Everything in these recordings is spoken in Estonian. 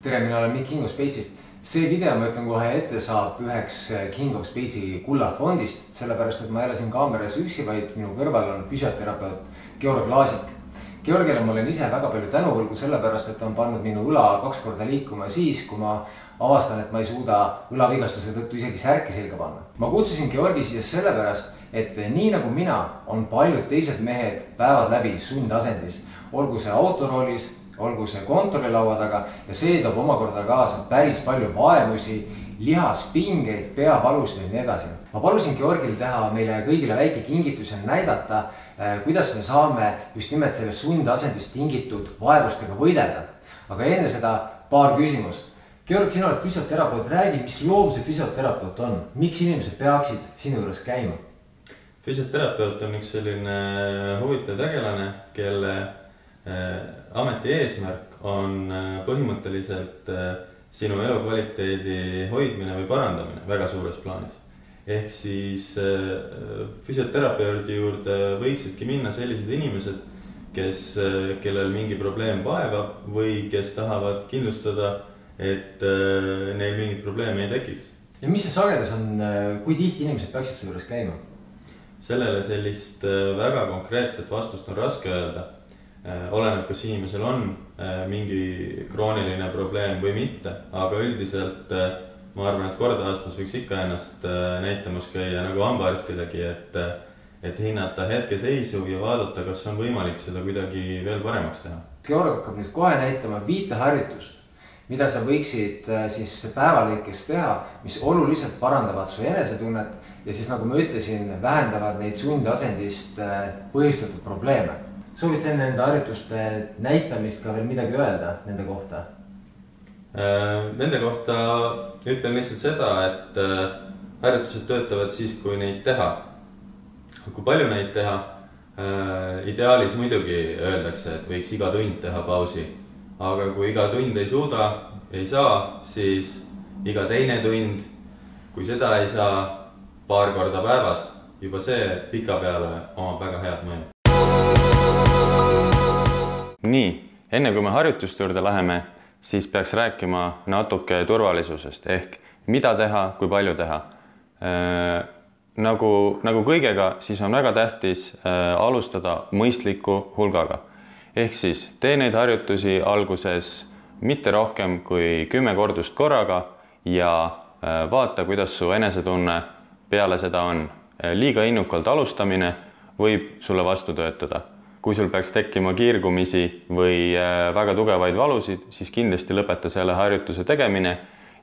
Tere, mina olen Mikk King of Spacest. See video, ma ütlen kohe ette, saab üheks King of Spacei kullafondist, sellepärast et ma ei ole siin kaameras üksi, vaid minu kõrval on füsioterapeut Georg Laasik. Georgile ma olen ise väga palju tänuvõlgu sellepärast, et on pannud minu õla 2 korda liikuma siis, kui ma avastan, et ma ei suuda õlavigastuse tõttu isegi särki selga panna. Ma kutsusin Georgi siia sellepärast, et nii nagu mina, on paljud teised mehed päevad läbi sundasendis, olgu see autoroolis, olgu see kontorilaua taga ja see toob omakorda kaasa päris palju vaevusi, lihaspingeid, peavalusid ja nii edasi. Ma palusin Georgil teha meile kõigile väike kingitus ja näidata, kuidas me saame just nimelt selle sundasendist tingitud vaevustega võidelda. Aga enne seda paar küsimust. Georg, sina oled füsioterapeut, räägi, mis loom see füsioterapeut on? Miks inimesed peaksid sinu juures käima? Füsioterapeut on üks selline huvitav tegelane, kelle ameti eesmärk on põhimõtteliselt sinu elukvaliteedi hoidmine või parandamine väga suures plaanis. Ehk siis füsioterapeudi juurde võiksidki minna sellised inimesed, kellel mingi probleem vaevab või kes tahavad kindlustada, et neil mingit probleemi ei tekiks. Ja mis see sagedus on, kui tihti inimesed peaksid su juures käima? Sellele sellist väga konkreetset vastust on raske öelda. Oleneb, kas inimesel on mingi krooniline probleem või mitte, aga üldiselt ma arvan, et kord aastas võiks ikka ennast näitamas käia nagu hambaarstidegi, et hinnata hetkeseisu ja vaadata, kas on võimalik seda kuidagi veel paremaks teha. Georg hakkab nüüd kohe näitama 5 harjutust, mida sa võiksid siis päevalõikes teha, mis oluliselt parandavad su enesetunnet ja siis, nagu ma ütlesin, vähendavad neid sundasendist põhjustatud probleeme. Soovid enne nende harjutuste näitamist ka veel midagi öelda nende kohta? Nende kohta ütlen lihtsalt seda, et harjutused töötavad siis, kui neid teha. Kui palju neid teha? Ideaalis muidugi öeldakse, et võiks iga tund teha pausi. Aga kui iga tund ei saa, siis iga teine tund, kui seda ei saa, paar korda päevas, juba see pika peale omab väga head mõju. Nii, enne kui me harjutuste juurde läheme, siis peaks rääkima natuke turvalisusest ehk mida teha, kui palju teha. Nagu kõigega, siis on väga tähtis alustada mõistliku hulgaga. Ehk siis tee neid harjutusi alguses mitte rohkem kui 10 kordust korraga ja vaata, kuidas su enesetunne peale seda on. Liiga innukalt alustamine võib sulle vastu töötada. Kui sul peaks tekkima kiirgumisi või väga tugevaid valusid, siis kindlasti lõpeta selle harjutuse tegemine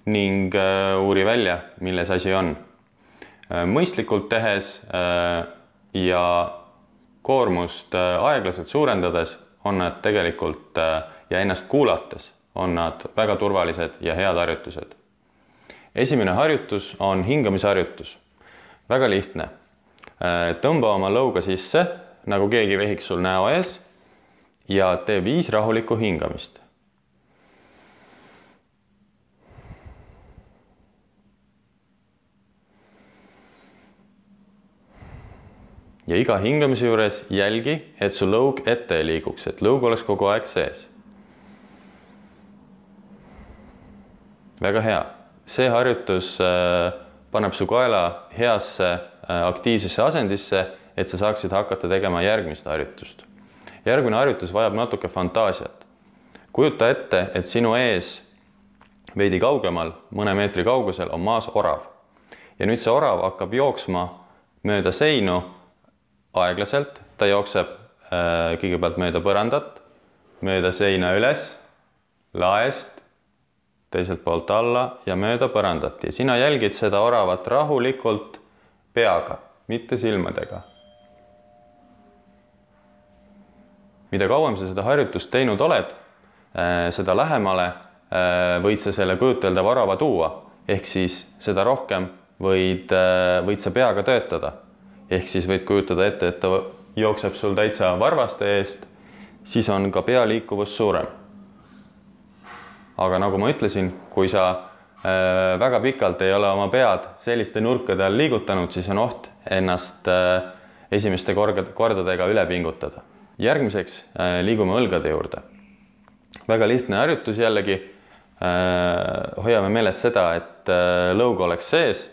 ning uuri välja, milles asi on. Mõistlikult tehes ja koormust aeglaselt suurendades on nad tegelikult ja ennast kuulates on nad väga turvalised ja head harjutused. Esimene harjutus on hingamisharjutus. Väga lihtne. Tõmba oma lõuga sisse, nagu keegi vehiks sul näo ees ja tee 5 rahulikku hingamist. Ja iga hingamise juures jälgi, et su lõug ette ei liiguks, et lõug oleks kogu aeg sees. Väga hea. See harjutus paneb su kaela heasse aktiivsesse asendisse, et sa saaksid hakata tegema järgmist harjutust. Järgmine harjutus vajab natuke fantaasiat. Kujuta ette, et sinu ees veidi kaugemal, mõne meetri kaugusel on maas orav. Ja nüüd see orav hakkab jooksma mööda seinu aeglaselt. Ta jookseb kõigepealt mööda põrandat, mööda seina üles, laest, teiselt poolt alla ja mööda põrandat. Ja sina jälgid seda oravat rahulikult peaga, mitte silmadega. Mida kauem sa seda harjutust teinud oled, seda lähemale võid sa selle kujuteldava orava tuua. Ehk siis seda rohkem võid sa peaga töötada. Ehk siis võid kujutada ette, et ta jookseb sul täitsa varvaste eest, siis on ka pea liikuvus suurem. Aga nagu ma ütlesin, kui sa väga pikalt ei ole oma pead selliste nurkade all liigutanud, siis on oht ennast esimeste kordadega üle pingutada. Järgmiseks liigume õlgade juurde. Väga lihtne harjutus jällegi. hoiame meeles seda, et lõug oleks sees,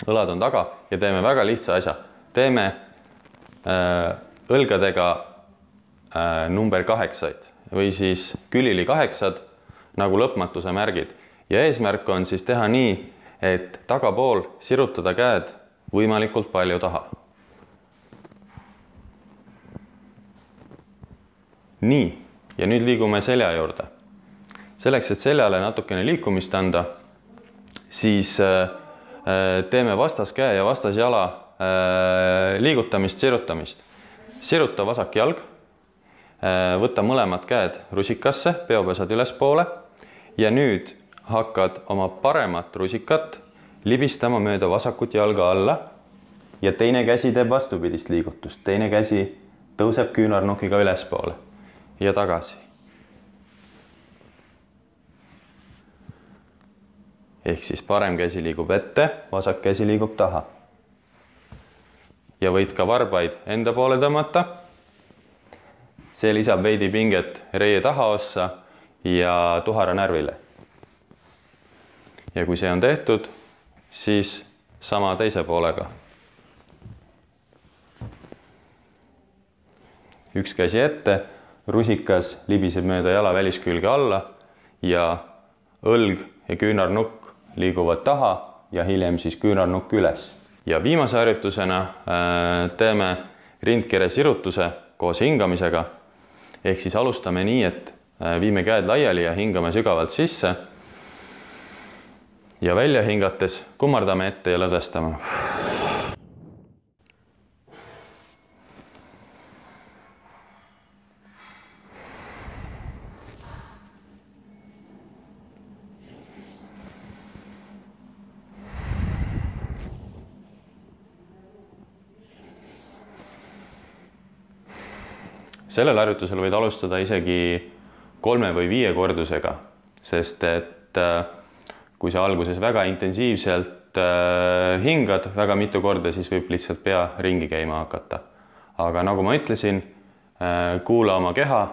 õlad on taga ja teeme väga lihtsa asja. Teeme õlgadega number 8 või siis külili 8 nagu lõpmatuse märgid. Ja eesmärk on siis teha nii, et tagapool sirutada käed võimalikult palju taha. Nii, ja nüüd liigume selja juurde. Selleks, et seljale natukene liikumist anda, siis teeme vastaskäe ja vastasjala liigutamist, sirutamist. Siruta vasak jalg, võta mõlemad käed rusikasse, peopesad ülespoole ja nüüd hakkad oma paremat rusikat libistama mööda vasakut jalga alla ja teine käsi teeb vastupidist liigutust. Teine käsi tõuseb küünarnukiga ülespoole ja tagasi. Ehk siis parem käsi liigub ette, vasak käsi liigub taha. Ja võid ka varbaid enda poole tõmmata. See lisab veidi pinget reie tahaossa ja tuhara närvile. Ja kui see on tehtud, siis sama teise poolega. Üks käsi ette, rusikas libiseb mööda jala väliskülge alla ja õlg ja küünarnukk liiguvad taha ja hiljem siis küünarnukk üles. Ja viimase harjutusena teeme rindkere sirutuse koos hingamisega. Ehk siis alustame nii, et viime käed laiali ja hingame sügavalt sisse. Ja välja hingates kummardame ette ja lõdvestame. Sellel harjutusel võid alustada isegi 3 või 5 kordusega, sest et kui sa alguses väga intensiivselt hingad väga mitu korda, siis võib lihtsalt pea ringi käima hakata. Aga nagu ma ütlesin, kuula oma keha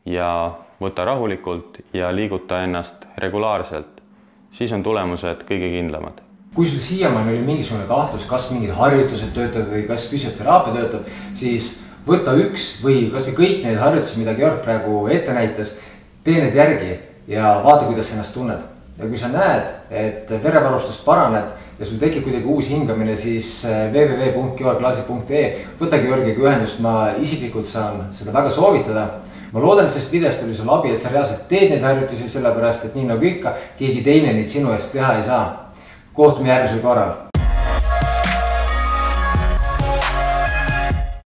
ja võta rahulikult ja liiguta ennast regulaarselt. Siis on tulemused kõige kindlamad. Kui sul siiamaani oli mingisugune kahtlus, kas mingid harjutused töötavad või kas füsioteraapia töötab, siis võta üks või kas või kõik need harjutusi, mida Georg praegu ette näitas, tee need järgi ja vaata, kuidas ennast tunned. Ja kui sa näed, et verevarustus paraneb ja sul tekib kuidagi uus hingamine, siis www.georglaasik.ee võta Georgiga ühendust, ma isiklikult saan seda väga soovitada. Ma loodan, et sellest videost oli sul abi, et sa reaalselt teed neid harjutusi sellepärast, et nii nagu ikka, keegi teine neid sinu eest teha ei saa. Kohtume järgmisel korral.